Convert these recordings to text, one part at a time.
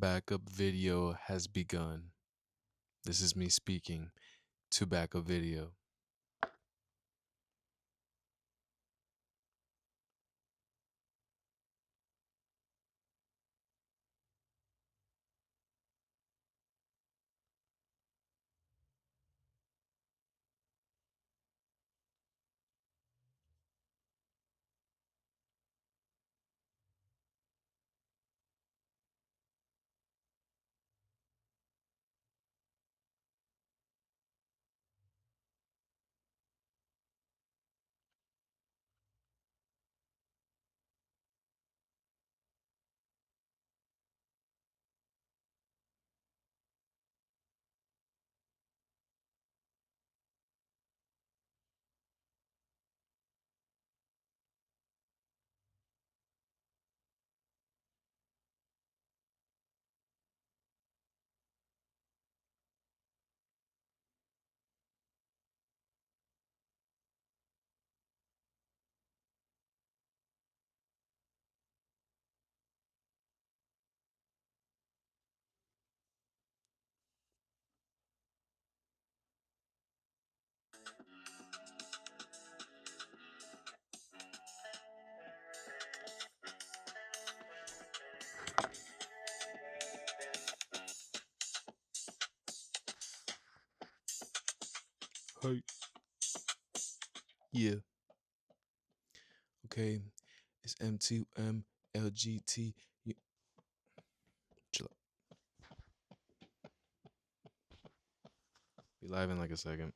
backup video has begun. This is me speaking to backup video. Hey, yeah, okay. It's M2M LGT. Chill out. Be live in like a second.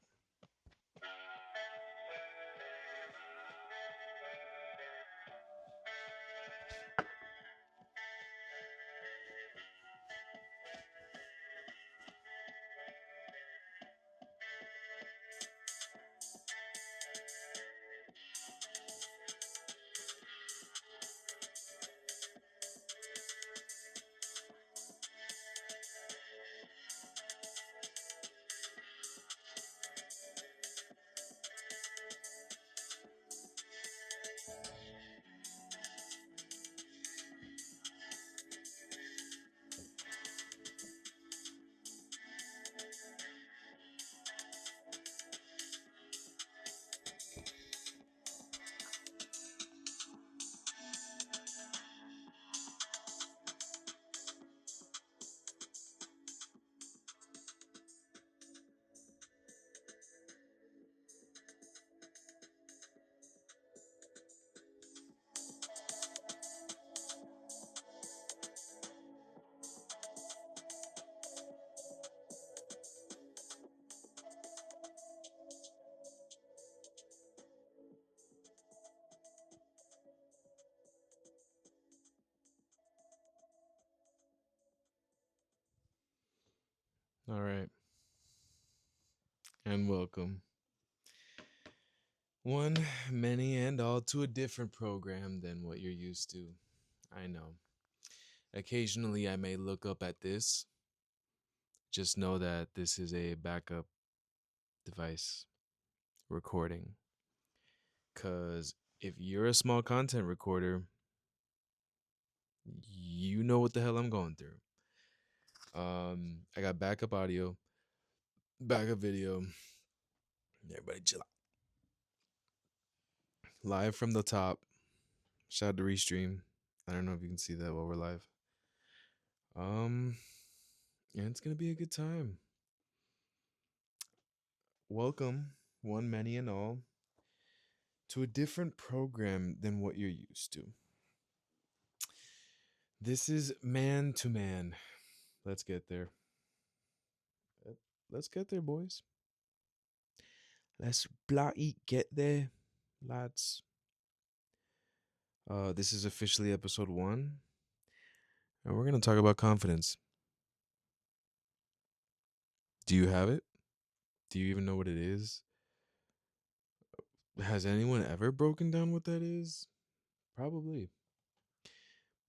All right, and welcome. One, many, and all to a different program than what you're used to. I know. Occasionally, I may look up at this. Just know that this is a backup device recording. Because if you're a small content recorder, you know what the hell I'm going through. I got backup audio, backup video. Everybody chill out. Live from the top. Shout out to Restream. I don't know if you can see that while we're live. Um, and it's gonna be a good time. Welcome, one, many, and all, to a different program than what you're used to. This is man to man. Let's get there. Let's get there, boys. Let's bloody get there, lads. This is officially episode 1, and we're gonna talk about confidence. Do you have it? Do you even know what it is? Has anyone ever broken down what that is? Probably,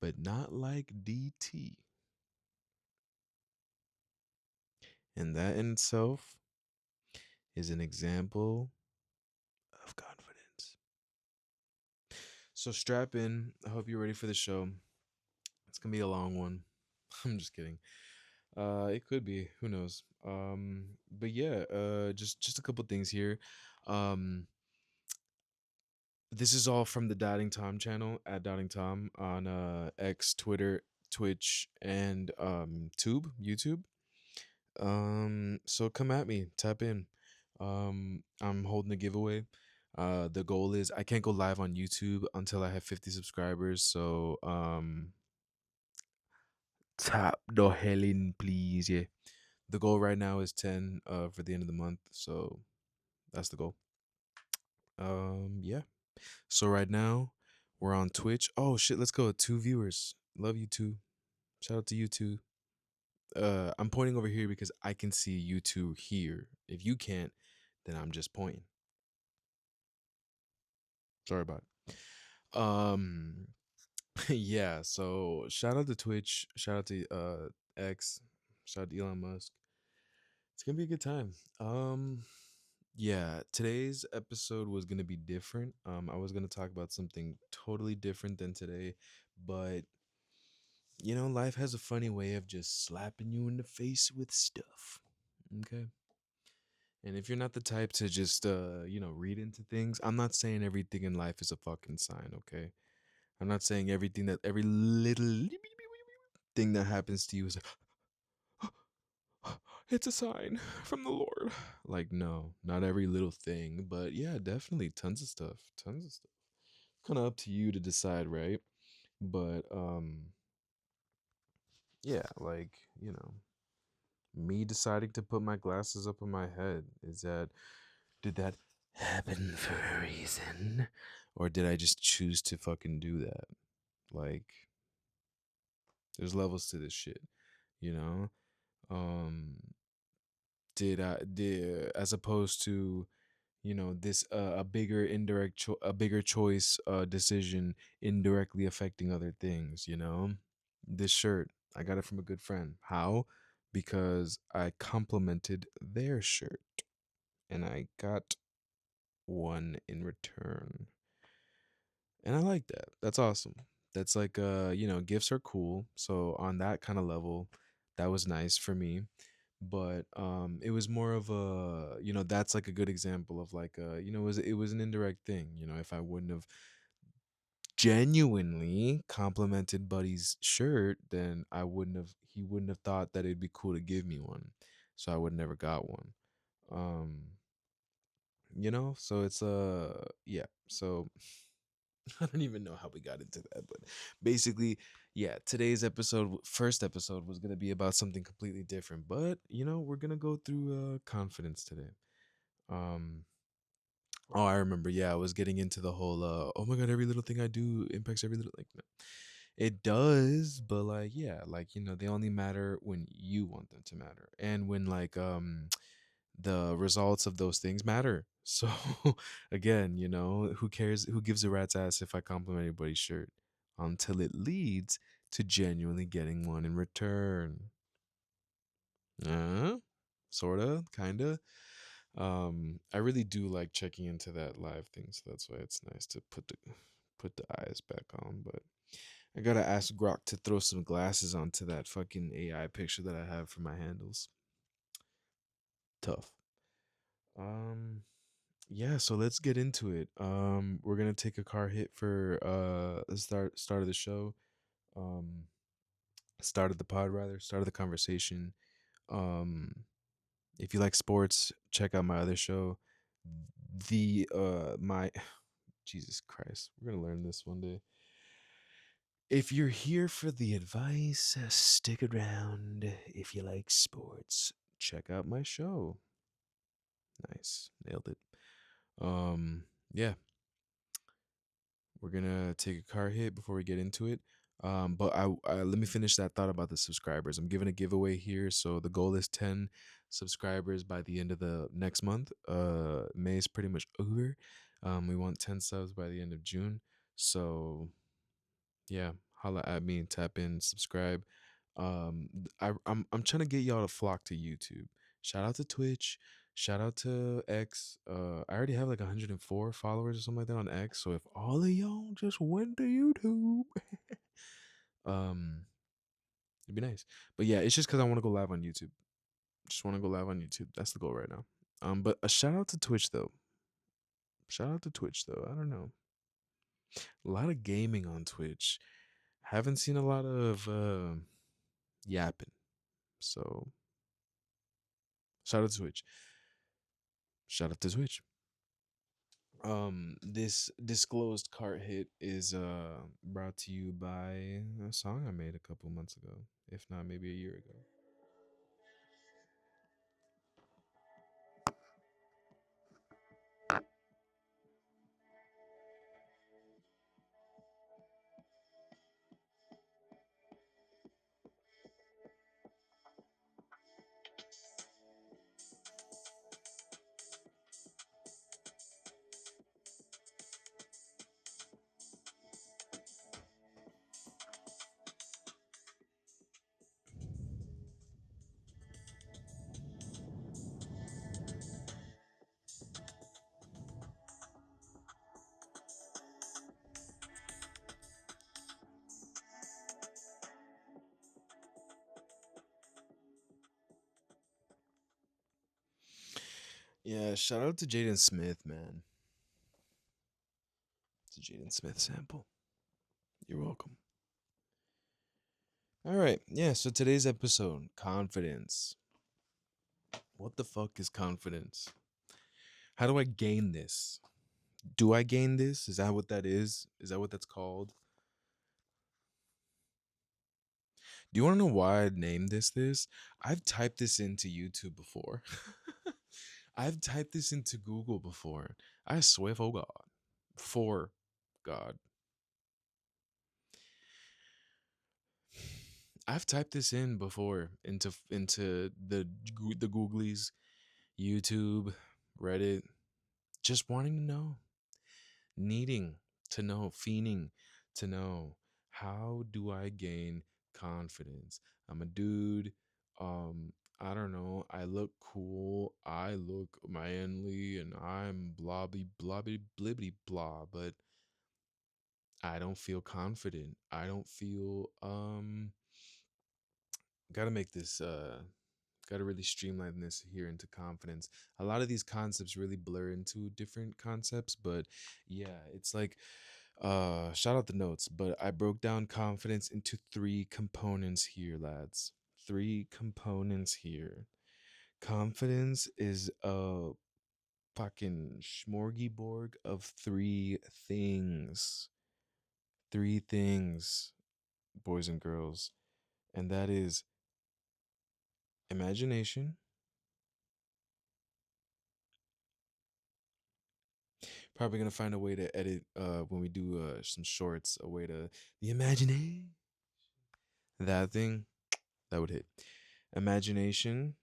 but not like DT. And that in itself is an example of confidence. So strap in. I hope you're ready for the show. It's gonna be a long one. I'm just kidding. It could be. Who knows? But yeah. Just a couple things here. Um, this is all from the Doubting Tom channel at Doubting Tom on X, Twitter, Twitch, and YouTube. So come at me, tap in. I'm holding a giveaway. The goal is I can't go live on YouTube until I have 50 subscribers. So tap the hell in, please. Yeah. The goal right now is 10 for the end of the month. So that's the goal. Yeah. So right now we're on Twitch. Oh shit, let's go. Two viewers. Love you two. Shout out to you two. I'm pointing over here because I can see you two here. If you can't, then I'm just pointing. Sorry about it. Yeah, so shout out to Twitch, shout out to X, shout out to Elon Musk. It's gonna be a good time. Yeah, today's episode was gonna be different. I was gonna talk about something totally different than today, but life has a funny way of just slapping you in the face with stuff. Okay. And if you're not the type to just read into things, I'm not saying everything in life is a fucking sign, okay? I'm not saying every little thing that happens to you is it's a sign from the Lord. Like, no, not every little thing, but yeah, definitely tons of stuff. Tons of stuff. Kind of up to you to decide, right? But yeah, like, me deciding to put my glasses up on my head, did that happen for a reason? Or did I just choose to fucking do that? Like, there's levels to this shit, you know? Um, did as opposed to this a bigger a bigger choice decision indirectly affecting other things, this shirt I got it from a good friend. How? Because I complimented their shirt and I got one in return, and I like that. That's awesome. That's like gifts are cool, so on that kind of level that was nice for me. But it was more of a, that's like a good example of like it was an indirect thing. If I wouldn't have genuinely complimented Buddy's shirt, then he wouldn't have thought that it'd be cool to give me one, so I would never got one. um so it's yeah, so I don't even know how we got into that, but basically, yeah, today's first episode, was gonna be about something completely different. But we're gonna go through confidence today. Um, oh, I remember. Yeah, I was getting into the whole. Oh my god, every little thing I do impacts every little, like. No. It does, but like, yeah, like they only matter when you want them to matter, and when like the results of those things matter. So again, who cares? Who gives a rat's ass if I compliment anybody's shirt until it leads to genuinely getting one in return? Uh, sorta, kinda. I really do like checking into that live thing, so that's why it's nice to put the eyes back on. But I gotta ask Grok to throw some glasses onto that fucking AI picture that I have for my handles. Tough. Um, Yeah, so let's get into it. We're gonna take a car hit for the start of the show. Um, start of the pod rather, start of the conversation. Um, if you like sports, check out my other show. The my Jesus Christ, we're gonna learn this one day. If you're here for the advice, stick around. If you like sports, check out my show. Nice, nailed it. Um, yeah, we're gonna take a car hit before we get into it. But let me finish that thought about the subscribers. I'm giving a giveaway here, so the goal is 10 subscribers by the end of the next month. May is pretty much over. We want 10 subs by the end of June. So yeah, holla at me and tap in, subscribe. I'm trying to get y'all to flock to YouTube. Shout out to Twitch. Shout out to X. I already have like 104 followers or something like that on X. So if all of y'all just went to YouTube, um, It'd be nice. But yeah, it's just because I want to go live on YouTube. Just want to go live on YouTube. That's the goal right now. But a shout out to Twitch though. Shout out to Twitch though. I don't know. A lot of gaming on Twitch. Haven't seen a lot of yapping. So shout out to Twitch. Shout out to Twitch. This disclosed cart hit is brought to you by a song I made a couple months ago, if not maybe a year ago. Yeah, shout out to Jaden Smith, man. It's a Jaden Smith sample. You're welcome. All right, yeah. So today's episode, confidence. What the fuck is confidence? How do I gain this? Do I gain this? Is that what that is? Is that what that's called? Do you want to know why I named this? I've typed this into YouTube before. I've typed this into Google before. I swear for God. For God. I've typed this in before into the Googlies, YouTube, Reddit, just wanting to know, needing to know, fiending to know, how do I gain confidence? I'm a dude. I don't know. I look cool. I look manly, and I'm blobby blobby blibbity blah. But I don't feel confident. I don't feel Gotta make this gotta really streamline this here into confidence. A lot of these concepts really blur into different concepts, but yeah, it's like shout out the notes, but I broke down confidence into three components here, lads. Three components here. Confidence is a fucking smorgasbord of three things. Three things, boys and girls. And that is imagination. Probably gonna find a way to edit when we do some shorts, a way to the imagination. That thing that would hit. Imagination,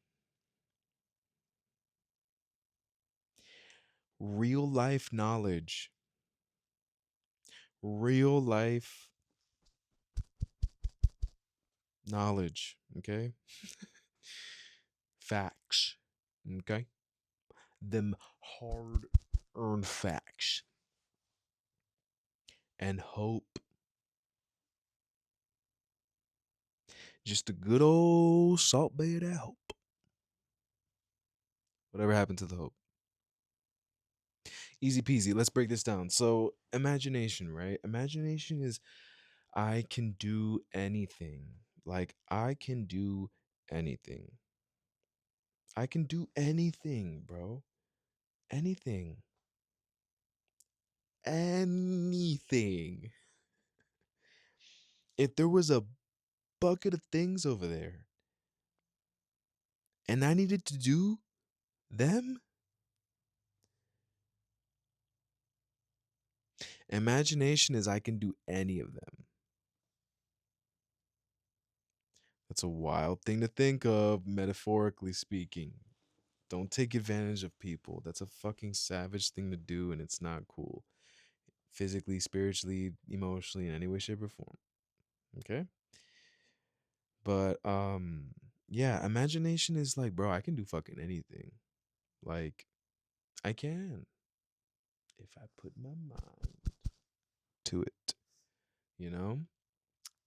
real life knowledge, real life knowledge, okay? Facts, okay? Them hard earned facts. And hope. Just a good old salt bay of that hope. Whatever happened to the hope? Easy peasy. Let's break this down. So, imagination, right? Imagination is I can do anything. Like, I can do anything. I can do anything, bro. Anything. Anything. If there was a bucket of things over there and I needed to do them, imagination is I can do any of them. That's a wild thing to think of, metaphorically speaking. Don't take advantage of people. That's a fucking savage thing to do, and it's not cool. Physically, spiritually, emotionally, in any way, shape, or form. Okay? But yeah, imagination is like, bro, I can do fucking anything. Like, I can. If I put my mind to it. You know?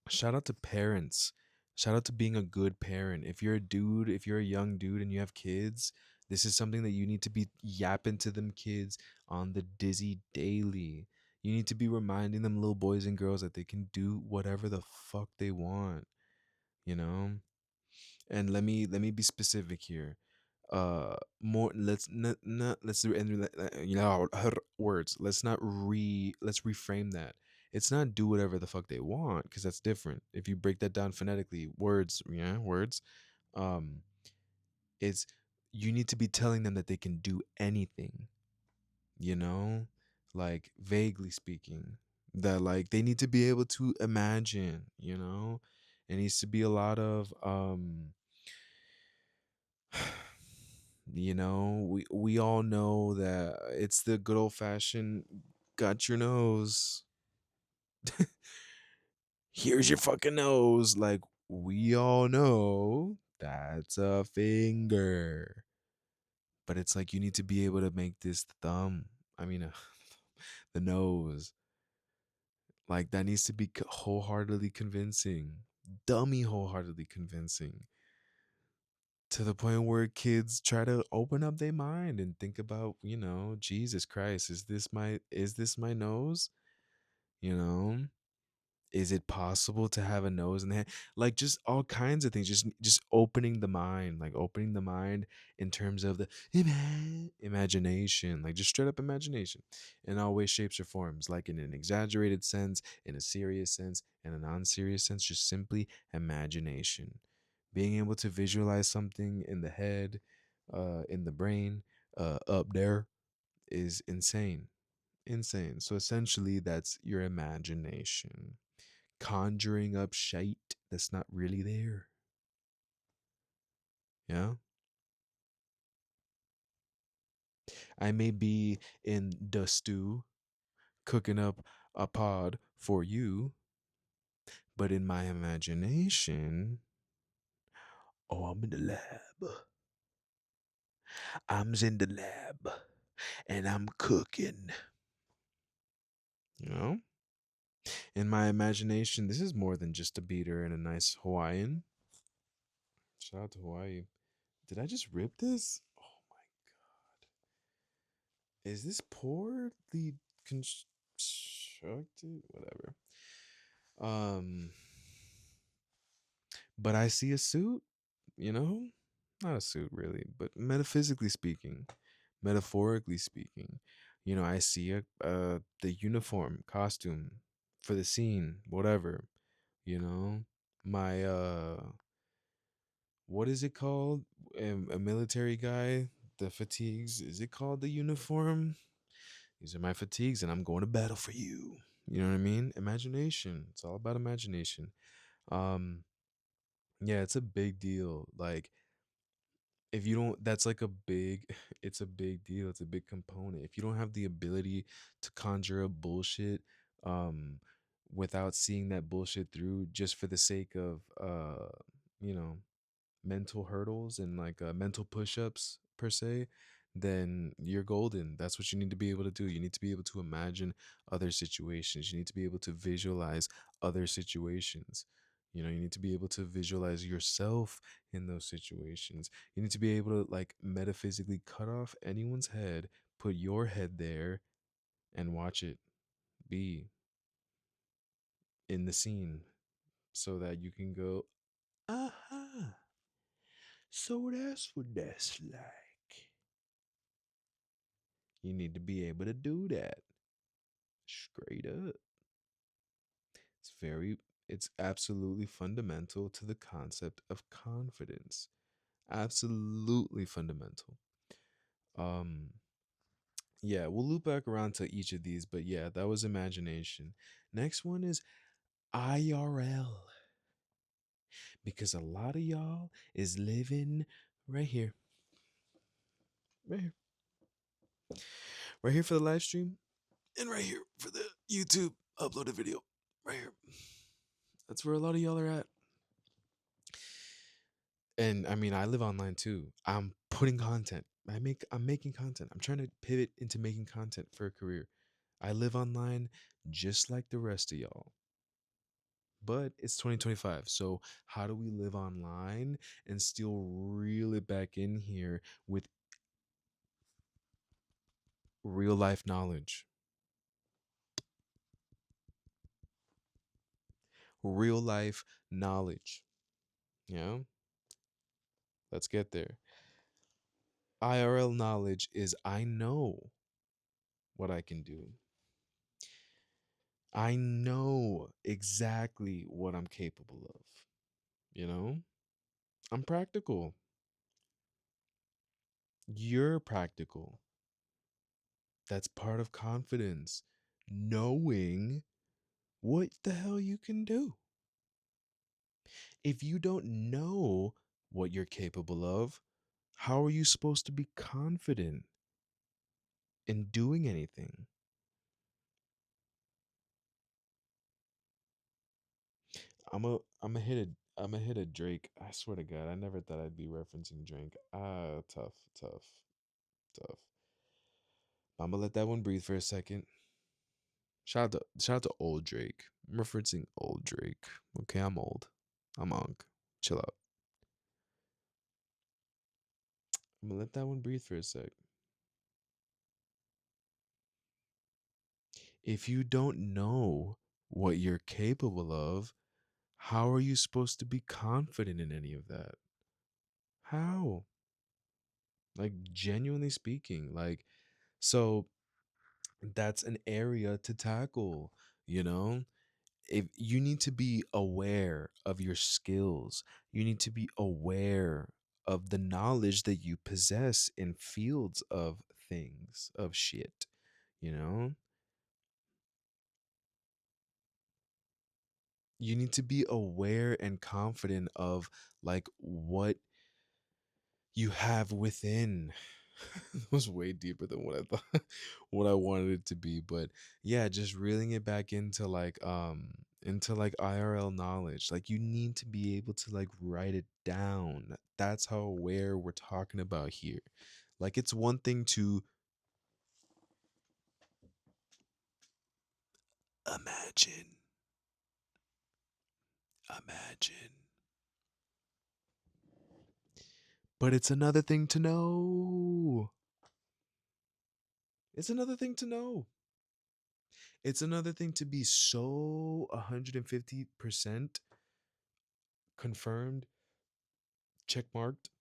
Shout out to parents Shout out to being a good parent. If you're a dude, if you're a young dude and you have kids, this is something that you need to be yapping to them kids on the dizzy daily. You need to be reminding them little boys and girls that they can do whatever the fuck they want, you know? And let me be specific here. More let's not let's you know words. Let's reframe that. It's not do whatever the fuck they want, because that's different. If you break that down phonetically, words, yeah, words. Um, it's you need to be telling them that they can do anything, you know, like vaguely speaking, that like they need to be able to imagine, you know. It needs to be a lot of you know, we all know that it's the good old fashioned got your nose. Here's your fucking nose. Like we all know that's a finger. But it's like you need to be able to make this thumb. I mean, the nose. Like that needs to be wholeheartedly convincing. Dummy wholeheartedly convincing. To the point where kids try to open up their mind and think about, you know, Jesus Christ, is this my nose? You know, is it possible to have a nose in the head? Like just all kinds of things. Just opening the mind, like opening the mind in terms of the imagination, like just straight up imagination in all ways, shapes, or forms, like in an exaggerated sense, in a serious sense, in a non-serious sense, just simply imagination. Being able to visualize something in the head, in the brain, up there is insane. Insane. So essentially, that's your imagination conjuring up shite that's not really there. Yeah. I may be in the stew cooking up a pod for you, but in my imagination, oh, I'm in the lab. I'm in the lab and I'm cooking. You know? In my imagination, this is more than just a beater and a nice Hawaiian. Shout out to Hawaii. Did I just rip this? Oh my god. Is this poorly constructed? Whatever. Um, but I see a suit, you know? Not a suit really, but metaphysically speaking, metaphorically speaking, you know, I see the uniform, costume for the scene, whatever, you know? My what is it called? A military guy, the fatigues, is it called the uniform? These are my fatigues and I'm going to battle for you. You know what I mean? Imagination. It's all about imagination. Um yeah, it's a big deal. Like if you don't that's like a big it's a big deal. It's a big component. If you don't have the ability to conjure up bullshit um without seeing that bullshit through just for the sake of you know, mental hurdles and like mental push-ups per se, then you're golden. That's what you need to be able to do. You need to be able to imagine other situations. You need to be able to visualize other situations. You know, you need to be able to visualize yourself in those situations. You need to be able to like metaphysically cut off anyone's head, put your head there, and watch it be in the scene so that you can go, aha, so that's what that's like. You need to be able to do that straight up. It's very, it's absolutely fundamental to the concept of confidence. Absolutely fundamental. Um, yeah, we'll loop back around to each of these, but yeah, that was imagination. Next one is IRL, because a lot of y'all is living right here, right here, right here for the live stream, and right here for the YouTube uploaded video, right here. That's where a lot of y'all are at. And I mean, I live online too. I'm putting content. I'm making content. I'm trying to pivot into making content for a career. I live online just like the rest of y'all. But it's 2025. So, how do we live online and still reel it back in here with real life knowledge? Real life knowledge. Yeah, let's get there. IRL knowledge is I know what I can do. I know exactly what I'm capable of. You know, I'm practical. You're practical. That's part of confidence. Knowing what the hell you can do. If you don't know what you're capable of, how are you supposed to be confident in doing anything? I'm a hit a Drake. I swear to God, I never thought I'd be referencing Drake. Ah, tough, tough, tough. I'm gonna let that one breathe for a second. Shout out to old Drake. I'm referencing old Drake. Okay, I'm old. I'm Unk. Chill out. I'm gonna let that one breathe for a sec. If you don't know what you're capable of, how are you supposed to be confident in any of that? How? Like, genuinely speaking, like, so that's an area to tackle, you know? If you need to be aware of your skills, you need to be aware of the knowledge that you possess in fields of things, of shit, you know? You need to be aware and confident of like what you have within. It was way deeper than what I thought what I wanted it to be, but yeah, just reeling it back into like IRL knowledge. Like you need to be able to like write it down. That's how aware we're talking about here. Like it's one thing to imagine, imagine, but it's another thing to know. It's another thing to know. It's another thing to be so 150% confirmed, check marked,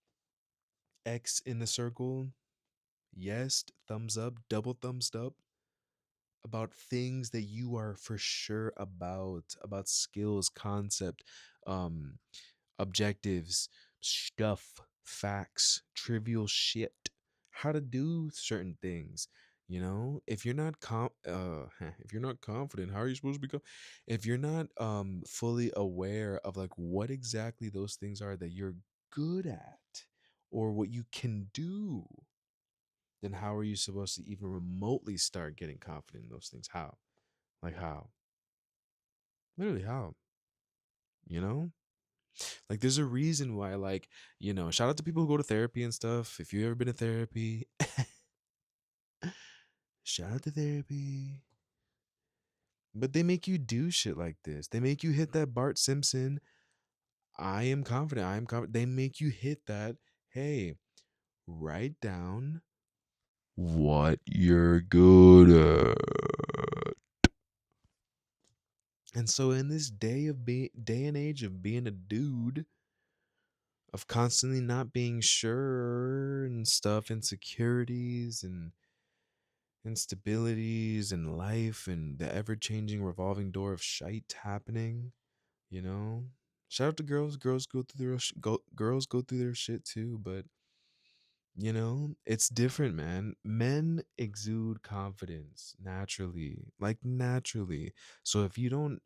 X in the circle, yes, thumbs up, double thumbs up about things that you are for sure about skills, concept, um, objectives, stuff, facts, trivial shit, how to do certain things. You know, if you're not if you're not confident, how are you supposed to become? If you're not fully aware of like what exactly those things are that you're good at or what you can do, then how are you supposed to even remotely start getting confident in those things? How? Like how? Literally how? You know? Like there's a reason why like, you know, shout out to people who go to therapy and stuff. If you've ever been to therapy, shout out to therapy. But they make you do shit like this. They make you hit that Bart Simpson. I am confident. I am confident. They make you hit that. Hey, write down what you're good at. And so in this day and age of being a dude, of constantly not being sure and stuff, insecurities and instabilities in life and the ever changing revolving door of shite happening, you know. Shout out to girls. Girls go through girls go through their shit too, but you know, it's different, man. Men exude confidence naturally, like naturally. So if you don't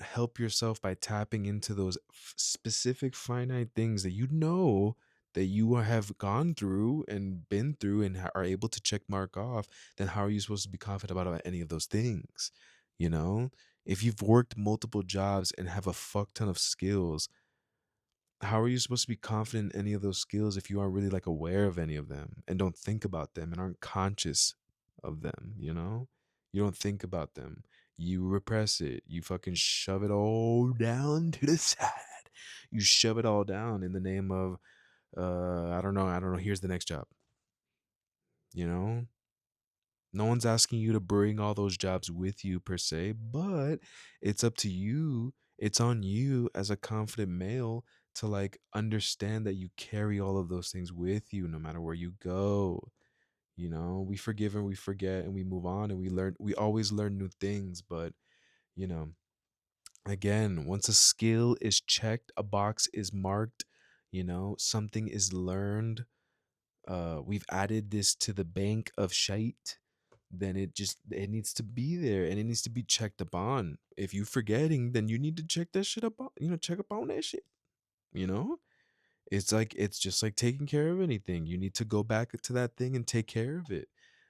help yourself by tapping into those specific finite things that you know that you have gone through and been through and are able to check mark off, then how are you supposed to be confident about any of those things? You know, if you've worked multiple jobs and have a fuck ton of skills, how are you supposed to be confident in any of those skills if you aren't really like aware of any of them and don't think about them and aren't conscious of them? You know, you don't think about them. You repress it. You fucking shove it all down to the side. You shove it all down in the name of I don't know, here's the next job. You know? No one's asking you to bring all those jobs with you per se, but it's up to you. It's on you as a confident male to like understand that you carry all of those things with you no matter where you go. You know, we forgive and we forget and we move on and we always learn new things, but you know, again, once a skill is checked, a box is marked, you know, something is learned, we've added this to the bank of shite, then it needs to be there and it needs to be checked upon. If you forgetting, then you need to check that shit up, check up on that shit, you know? It's just like taking care of anything. You need to go back to that thing and take care of it,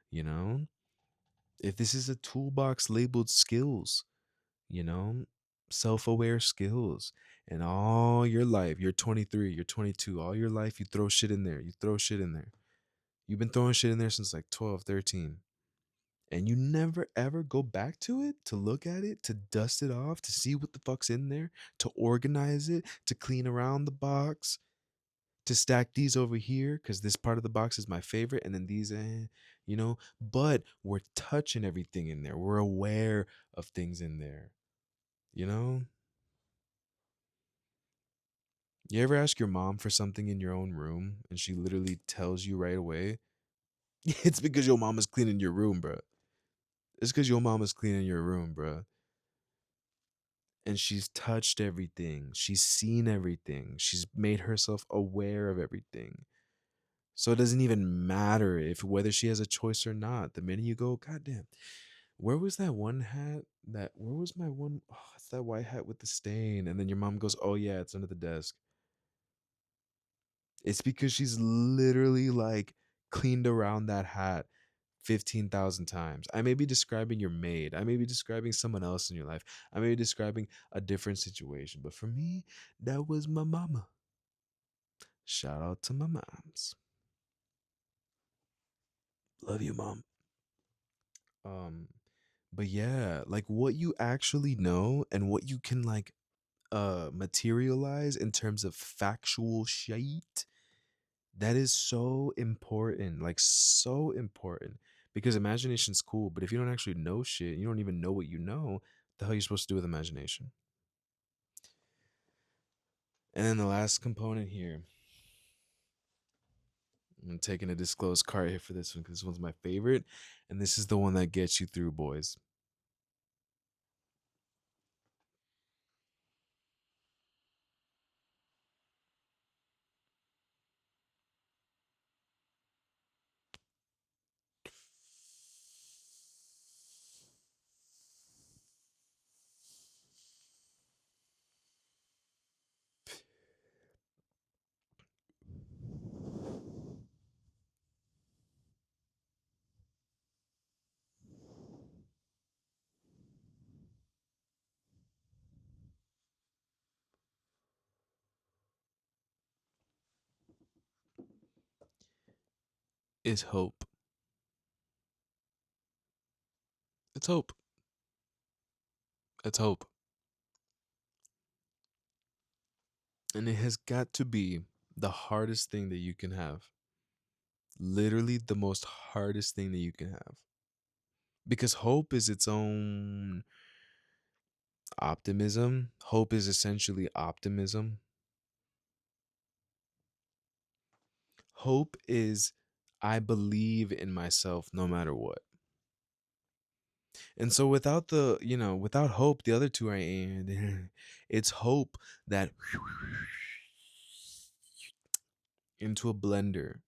you know? If this is a toolbox labeled skills, you know, self-aware skills, and all your life, you're 23, you're 22, all your life you throw shit in there. You throw shit in there. You've been throwing shit in there since like 12, 13, and you never ever go back to it to look at it, to dust it off, to see what the fuck's in there, to organize it, to clean around the box, to stack these over here because this part of the box is my favorite, and then these, you know. But we're touching everything in there. We're aware of things in there, you know. You ever ask your mom for something in your own room and she literally tells you right away? It's because your mama's cleaning your room, bro. It's because your mama's cleaning your room, bro. And she's touched everything. She's seen everything. She's made herself aware of everything. So it doesn't even matter if whether she has a choice or not. The minute you go, God damn, where was that one hat? Where was my one? Oh, it's that white hat with the stain. And then your mom goes, oh yeah, it's under the desk. It's because she's literally like cleaned around that hat 15,000 times. I may be describing your maid. I may be describing someone else in your life. I may be describing a different situation. But for me, that was my mama. Shout out to my moms. Love you, mom. Um, but yeah, like what you actually know and what you can like materialize in terms of factual shit, that is so important, like so important. Because imagination's cool, but if you don't actually know shit, you don't even know what you know, the hell are you supposed to do with imagination? And then the last component here, I'm taking a disclosed card here for this one because this one's my favorite, and this is the one that gets you through, boys. Is hope. It's hope. It's hope. And it has got to be the hardest thing that you can have. Literally the most hardest thing that you can have. Because hope is its own optimism. Hope is essentially optimism. Hope is I believe in myself no matter what. And so without without hope, the other two are it's hope that into a blender.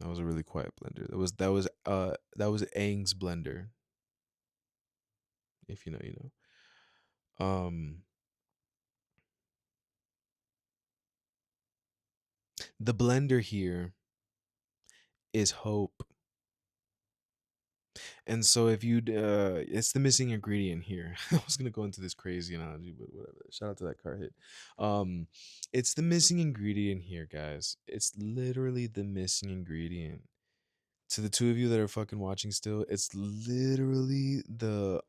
That was a really quiet blender. That was Aang's blender. If you know, you know. The blender here is hope. And so if you it's the missing ingredient here. I was gonna go into this crazy analogy, but whatever. Shout out to that car hit. It's the missing ingredient here, guys. It's literally the missing ingredient. To the two of you that are fucking watching still, it's literally the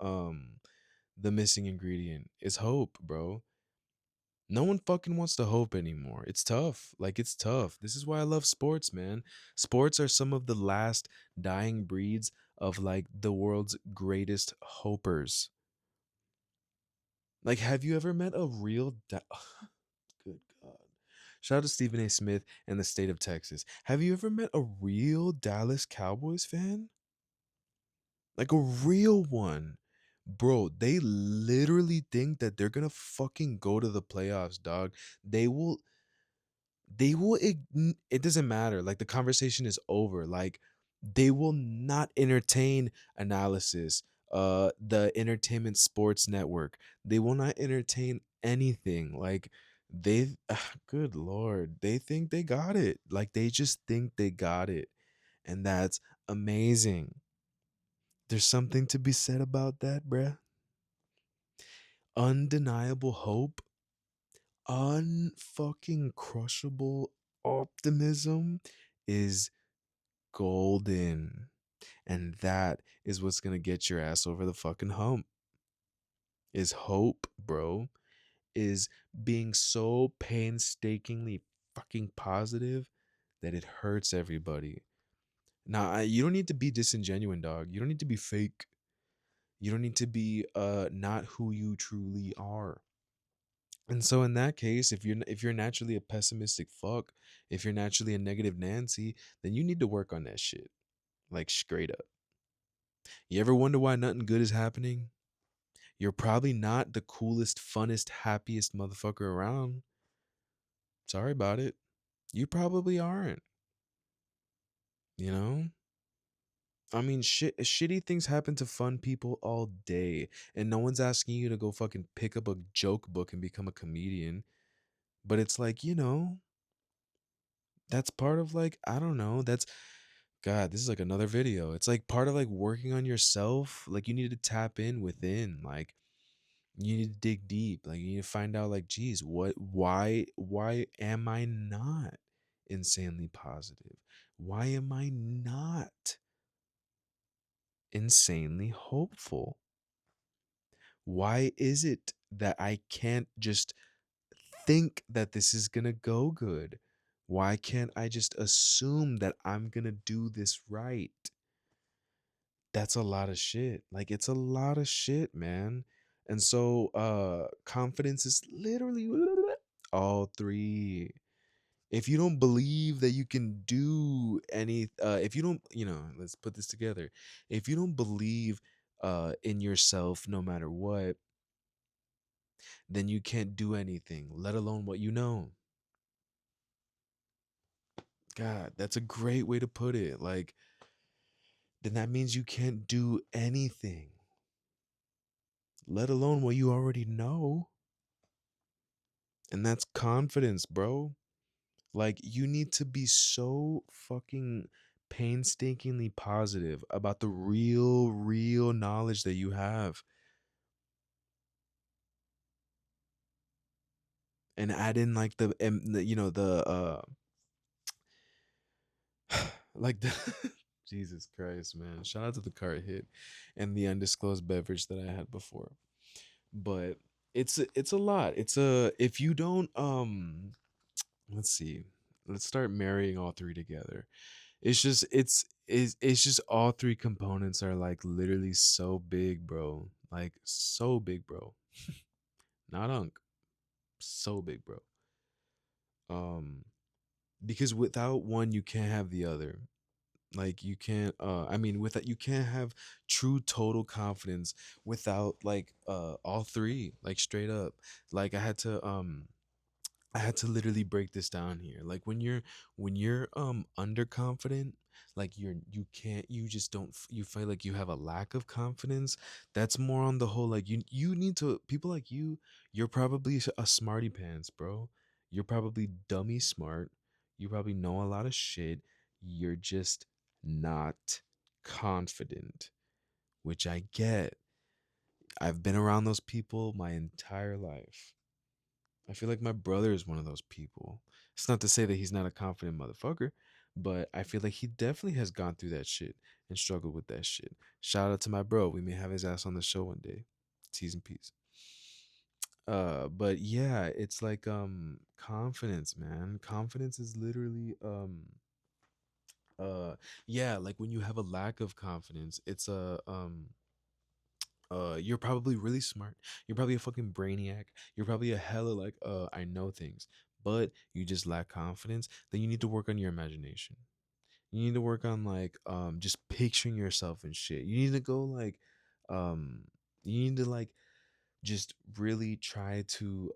missing ingredient. It's hope, bro. No one fucking wants to hope anymore. It's tough. Like, it's tough. This is why I love sports, man. Sports are some of the last dying breeds of like the world's greatest hopers. Like, have you ever met a real good God. Shout out to Stephen A. Smith and the state of Texas. Have you ever met a real Dallas Cowboys fan? Like a real one. Bro, they literally think that they're gonna fucking go to the playoffs, dog. They will it doesn't matter. Like the conversation is over. Like they will not entertain analysis. The entertainment sports network. They will not entertain anything. Like they good lord. They think they got it. Like they just think they got it. And that's amazing. There's something to be said about that, bruh. Undeniable hope, unfucking crushable optimism is golden. And that is what's gonna get your ass over the fucking hump. Is hope, bro. Is being so painstakingly fucking positive that it hurts everybody. Now, you don't need to be disingenuous, dog. You don't need to be fake. You don't need to be not who you truly are. And so in that case, if you're naturally a pessimistic fuck, if you're naturally a negative Nancy, then you need to work on that shit. Like straight up. You ever wonder why nothing good is happening? You're probably not the coolest, funnest, happiest motherfucker around. Sorry about it. You probably aren't. You know? I mean, shitty things happen to fun people all day, and no one's asking you to go fucking pick up a joke book and become a comedian. But it's like, that's part of like, I don't know, that's God, this is like another video. It's like part of like working on yourself. Like you need to tap in within. Like you need to dig deep. Like you need to find out like, geez, why am I not insanely positive? Why am I not insanely hopeful? Why is it that I can't just think that this is gonna go good? Why can't I just assume that I'm gonna do this right? That's a lot of shit. Like it's a lot of shit, man. And so confidence is literally all three. If you don't believe that you can do any if you don't, let's put this together. If you don't believe in yourself no matter what, then you can't do anything, let alone what you know. God, that's a great way to put it. Like then that means you can't do anything, let alone what you already know. And that's confidence, bro. Like, you need to be so fucking painstakingly positive about the real knowledge that you have. And add in like like the Jesus Christ, man. Shout out to the cart hit and the undisclosed beverage that I had before. But it's a lot. It's a if you don't let's see. Let's start marrying all three together. It's just all three components are like literally so big, bro. Like so big, bro. Not unk. So big, bro. Um because without one you can't have the other. Like you can't I mean without you can't have true total confidence without like all three, like straight up. Like I had to literally break this down here. Like when you're underconfident, like you can't you just don't you feel like you have a lack of confidence. That's more on the whole like you need to people like you're probably a smarty pants, bro. You're probably dummy smart. You probably know a lot of shit. You're just not confident, which I get. I've been around those people my entire life. I feel like my brother is one of those people. It's not to say that he's not a confident motherfucker, But I feel like he definitely has gone through that shit and struggled with that shit. Shout out to my bro. We may have his ass on the show one day. T's and P's. But yeah, it's like confidence, man. Confidence is literally yeah, like when you have a lack of confidence, it's a you're probably really smart. You're probably a fucking brainiac. You're probably a hella like I know things, but you just lack confidence. Then you need to work on your imagination. You need to work on like just picturing yourself and shit. You need to go like um you need to like just really try to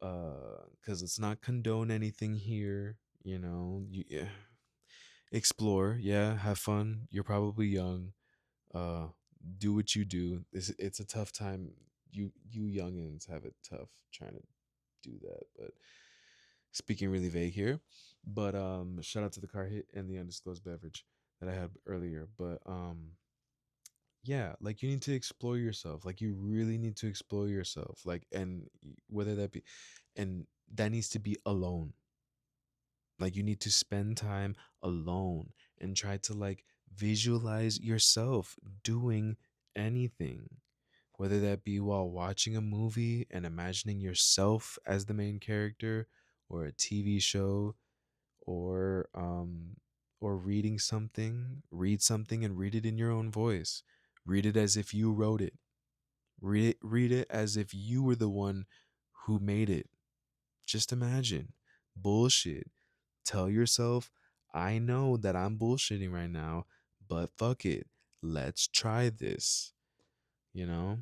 cuz it's not condone anything here, you know. You yeah, explore, yeah, have fun. You're probably young. Uh do what you do. It's a tough time. You youngins have it tough trying to do that, but speaking really vague here. But shout out to the car hit and the undisclosed beverage that I had earlier. But yeah, like you need to explore yourself. Like you really need to explore yourself. Like whether that be and that needs to be alone. Like you need to spend time alone and try to like visualize yourself doing anything. Whether that be while watching a movie and imagining yourself as the main character, or a TV show, or reading something, read something and read it in your own voice. Read it as if you wrote it. Read it as if you were the one who made it. Just imagine. Bullshit. Tell yourself, I know that I'm bullshitting right now, but fuck it. Let's try this. You know?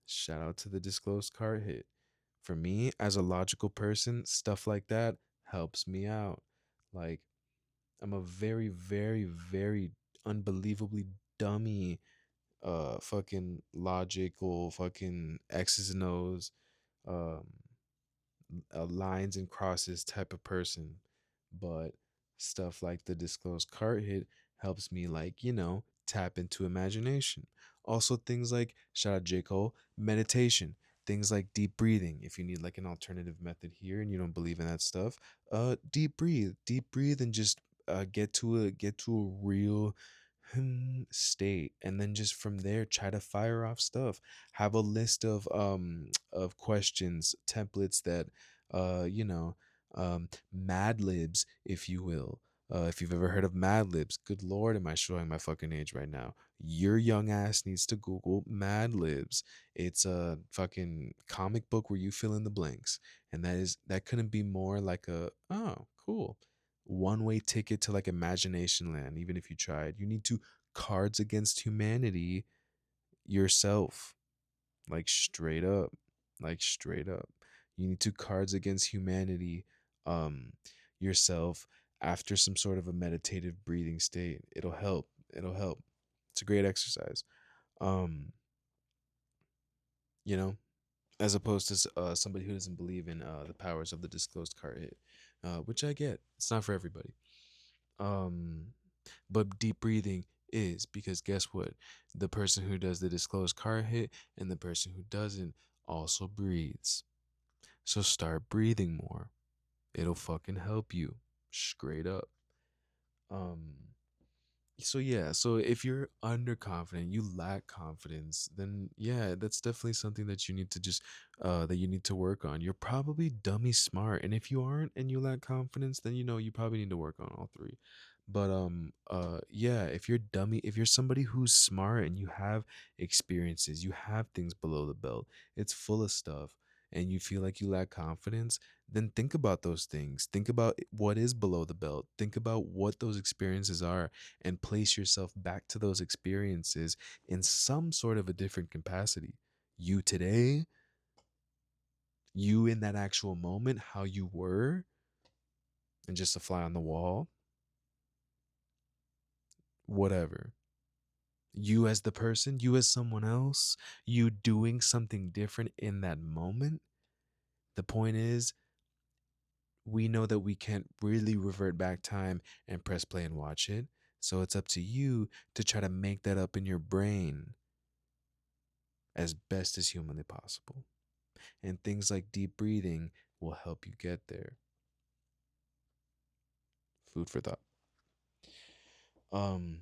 Shout out to the disclosed card hit. For me, as a logical person, stuff like that helps me out. Like, I'm a very, very, very unbelievably dummy, fucking logical, fucking X's and O's, um, lines and crosses type of person. But stuff like the disclosed card hit helps me, like, tap into imagination. Also, things like, shout out J. Cole, meditation. Things like deep breathing. If you need like an alternative method here and you don't believe in that stuff, deep breathe, and just get to a real state, and then just from there try to fire off stuff. Have a list of questions, templates that you know mad libs, if you will. If you've ever heard of mad libs, good lord, am I showing my fucking age right now? Your young ass needs to google mad libs. It's a fucking comic book where you fill in the blanks, and that couldn't be more like a, oh cool, one way ticket to like imagination land. Even if you tried, you need to Cards Against Humanity yourself, like straight up, like straight up. You need to Cards Against Humanity um yourself after some sort of a meditative breathing state. It'll help. It's a great exercise. um you know, as opposed to somebody who doesn't believe in the powers of the disclosed card hit, which I get. It's not for everybody. um but deep breathing is, because guess what? The person who does the disclosed card hit and the person who doesn't also breathes. So start breathing more. It'll fucking help you. Straight up. Um so yeah, so if you're underconfident, you lack confidence, then yeah, that's definitely something that you need to just that you need to work on. You're probably dummy smart, and if you aren't and you lack confidence, then you probably need to work on all three. But yeah, if you're somebody who's smart and you have experiences, you have things below the belt, it's full of stuff, and you feel like you lack confidence, then think about those things. Think about what is below the belt. Think about what those experiences are, and place yourself back to those experiences in some sort of a different capacity. You today, you in that actual moment, how you were, and just a fly on the wall, whatever. You as the person, you as someone else, you doing something different in that moment. The point is, we know that we can't really revert back time and press play and watch it. So it's up to you to try to make that up in your brain as best as humanly possible. And things like deep breathing will help you get there. Food for thought. Um,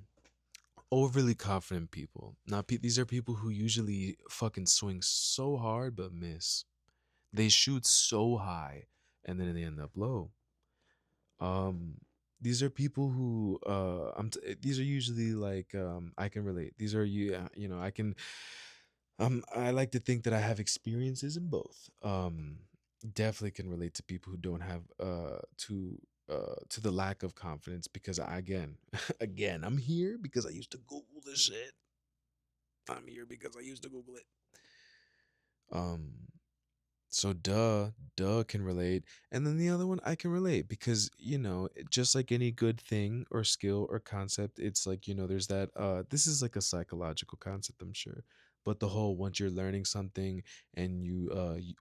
Overly confident people. Now, these are people who usually fucking swing so hard but miss. They shoot so high and then they end up low. Um, these are people who these are usually like I can relate. These are you know I can I like to think that I have experiences in both. Definitely can relate to people who don't have to the lack of confidence because I again again I'm here because I used to Google this shit. I'm here because I used to Google it. Um, so duh can relate. And then the other one I can relate because, just like any good thing or skill or concept, it's like, there's that this is like a psychological concept, I'm sure. But the whole once you're learning something and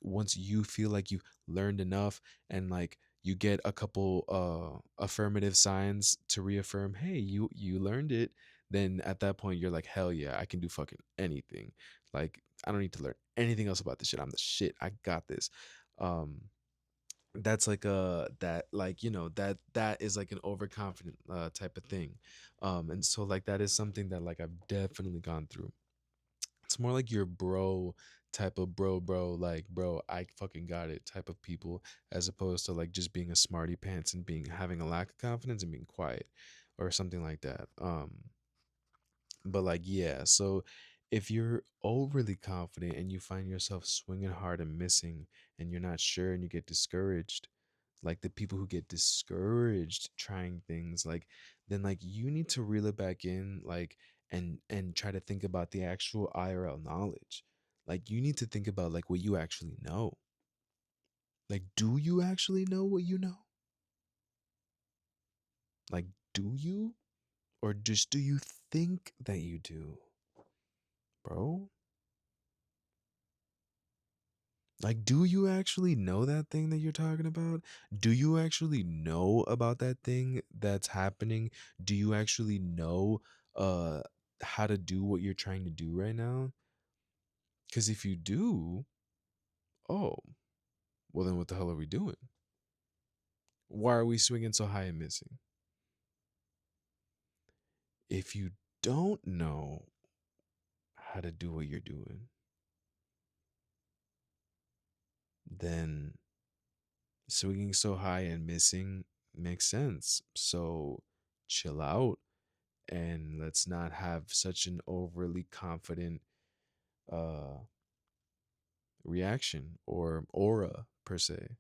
once you feel like you learned enough and like you get a couple affirmative signs to reaffirm, hey, you learned it, then at that point you're like, hell yeah, I can do fucking anything. Like I don't need to learn anything else about this shit. I'm the shit. I got this. Um, that's like a that like that is like an overconfident type of thing. And so like that is something that like I've definitely gone through. It's more like your bro type of bro, like bro, I fucking got it type of people, as opposed to like just being a smarty pants and being having a lack of confidence and being quiet or something like that. But like, yeah, so if you're overly confident and you find yourself swinging hard and missing and you're not sure and you get discouraged, like the people who get discouraged trying things, like then like you need to reel it back in, like and try to think about the actual IRL knowledge. Like you need to think about like what you actually know. Like, do you actually know what you know? Like, do you? Or just do you think that you do, bro? Like, do you actually know that thing that you're talking about? Do you actually know about that thing that's happening? Do you actually know uh how to do what you're trying to do right now? Because if you do, oh, well then what the hell are we doing? Why are we swinging so high and missing? If you don't know how to do what you're doing, then swinging so high and missing makes sense. So chill out and let's not have such an overly confident uh reaction or aura per se,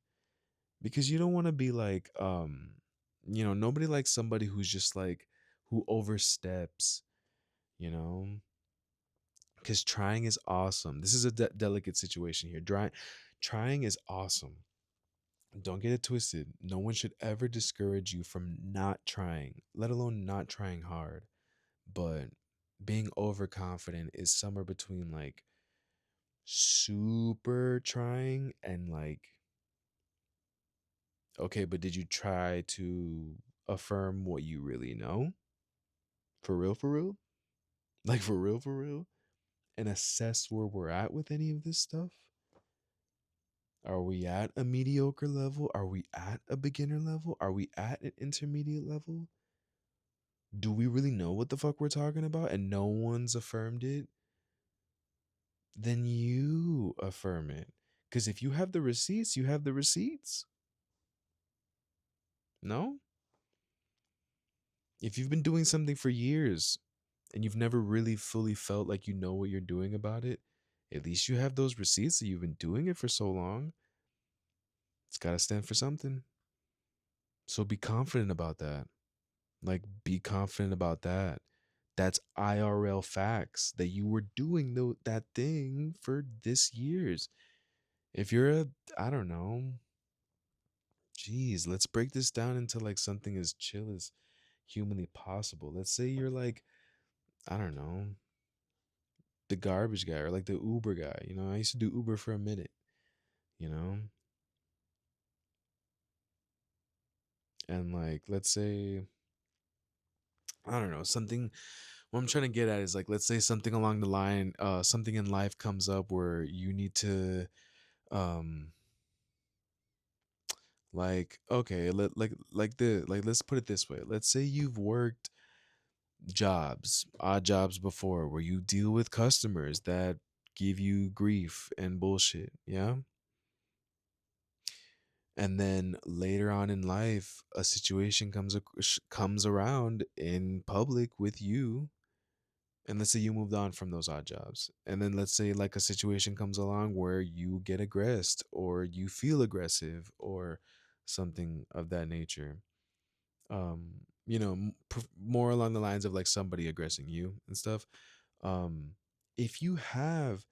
because you don't want to be like nobody likes somebody who's just like who oversteps, you know because trying is awesome. This is a delicate situation here. Trying is awesome. Don't get it twisted. No one should ever discourage you from not trying, let alone not trying hard. But being overconfident is somewhere between like super trying and like, okay, but did you try to affirm what you really know? For real, for real? Like for real, for real? And assess where we're at with any of this stuff? Are we at a mediocre level? Are we at a beginner level? Are we at an intermediate level? Do we really know what the fuck we're talking about and no one's affirmed it? Then you affirm it. Because if you have the receipts, you have the receipts. No? If you've been doing something for years and you've never really fully felt like you know what you're doing about it, at least you have those receipts that you've been doing it for so long. It's got to stand for something. So be confident about that. Like, be confident about that. That's IRL facts that you were doing that thing for this years. If you're I don't know, geez, let's break this down into like something as chill as humanly possible. Let's say you're like, I don't know, the garbage guy or like the Uber guy. I used to do Uber for a minute, you know? And like, let's say, I don't know, something what I'm trying to get at is like, let's say something along the line, something in life comes up where you need to, um, like, okay, let's put it this way. Let's say you've worked jobs, odd jobs before, where you deal with customers that give you grief and bullshit. Yeah. And then later on in life, a situation comes around in public with you, and let's say you moved on from those odd jobs, and then let's say like a situation comes along where you get aggressed or you feel aggressive or something of that nature. More along the lines of like somebody aggressing you and stuff. um if you have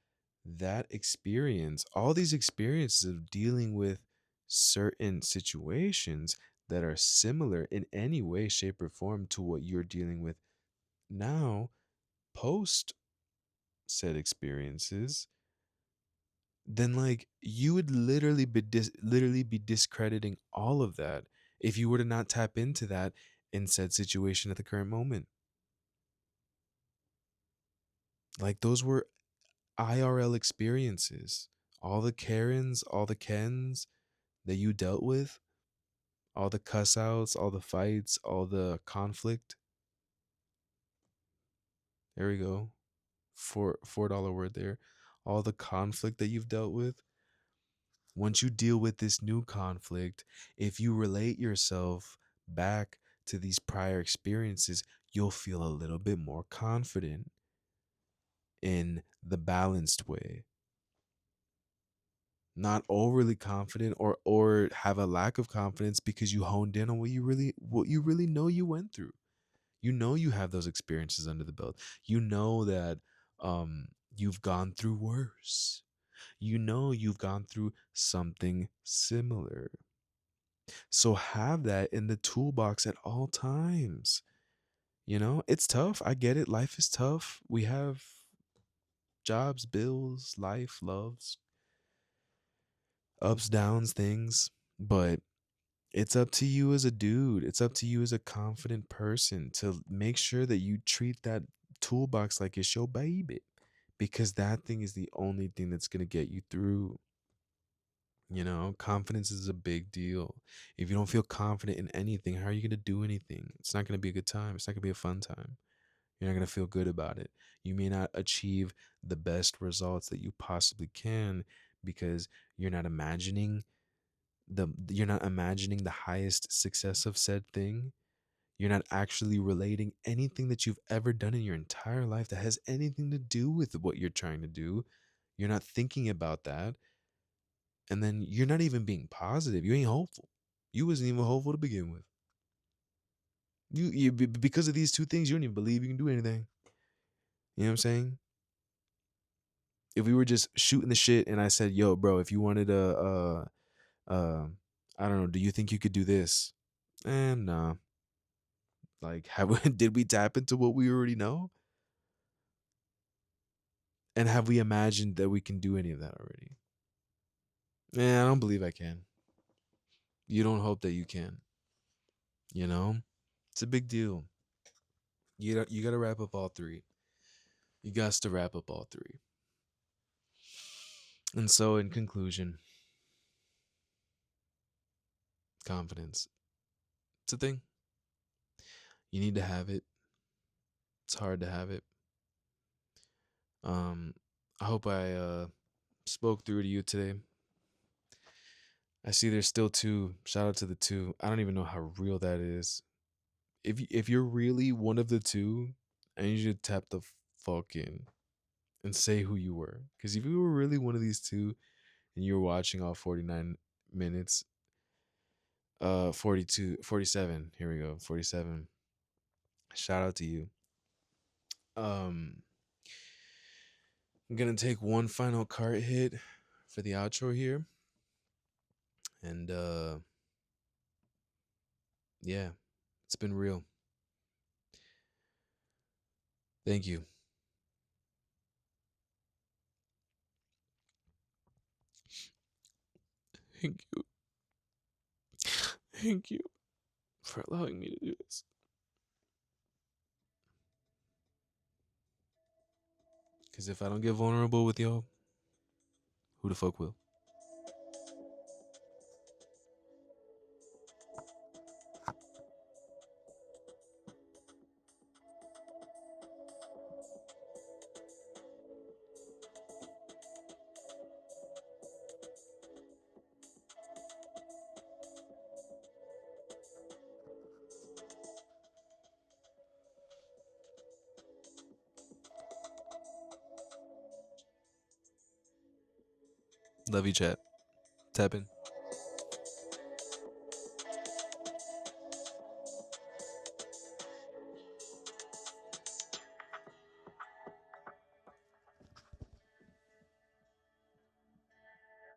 that experience, all these experiences of dealing with certain situations that are similar in any way, shape, or form to what you're dealing with now, post said experiences, then like you would literally be discrediting all of that if you were to not tap into that in said situation at the current moment. Like those were IRL experiences. All the Karens, all the Kens that you dealt with, all the cuss outs, all the fights, all the conflict. There we go. $4 word there. All the conflict that you've dealt with. Once you deal with this new conflict, if you relate yourself back to these prior experiences, you'll feel a little bit more confident in the balanced way. Not overly confident or have a lack of confidence because you honed in on what you really know you went through. You know you have those experiences under the belt. You know that you've gone through worse. You know you've gone through something similar. So have that in the toolbox at all times. It's tough. I get it. Life is tough. We have jobs, bills, life, loves, ups, downs, things. But it's up to you as a dude. It's up to you as a confident person to make sure that you treat that toolbox like it's your baby, because that thing is the only thing that's going to get you through. Confidence is a big deal. If you don't feel confident in anything, how are you going to do anything? It's not going to be a good time. It's not going to be a fun time. You're not going to feel good about it. You may not achieve the best results that you possibly can because you're not imagining the highest success of said thing. You're not actually relating anything that you've ever done in your entire life that has anything to do with what you're trying to do. You're not thinking about that. And then you're not even being positive. You ain't hopeful. You wasn't even hopeful to begin with. Because of these two things, you don't even believe you can do anything. You know what I'm saying? If we were just shooting the shit and I said, "Yo, bro, if you wanted I don't know, do you think you could do this?" And nah. Like, did we tap into what we already know? And have we imagined that we can do any of that already? I don't believe I can. You don't hope that you can. You know, it's a big deal. You got to wrap up all three. You got to wrap up all three. And so, in conclusion, confidence. It's a thing. You need to have it. It's hard to have it. Um, I hope I spoke through to you today. I see there's still two. Shout out to the two. I don't even know how real that is. If you're really one of the two, I need you to tap the fuck in and say who you were. Because if you were really one of these two and you were watching all 49 minutes, 42, 47. Here we go, 47. Shout out to you. Um, I'm gonna take one final cart hit for the outro here, and yeah, it's been real. Thank you. Thank you. Thank you for allowing me to do this. Because if I don't get vulnerable with y'all, who the fuck will? Love you, chat. Tapping.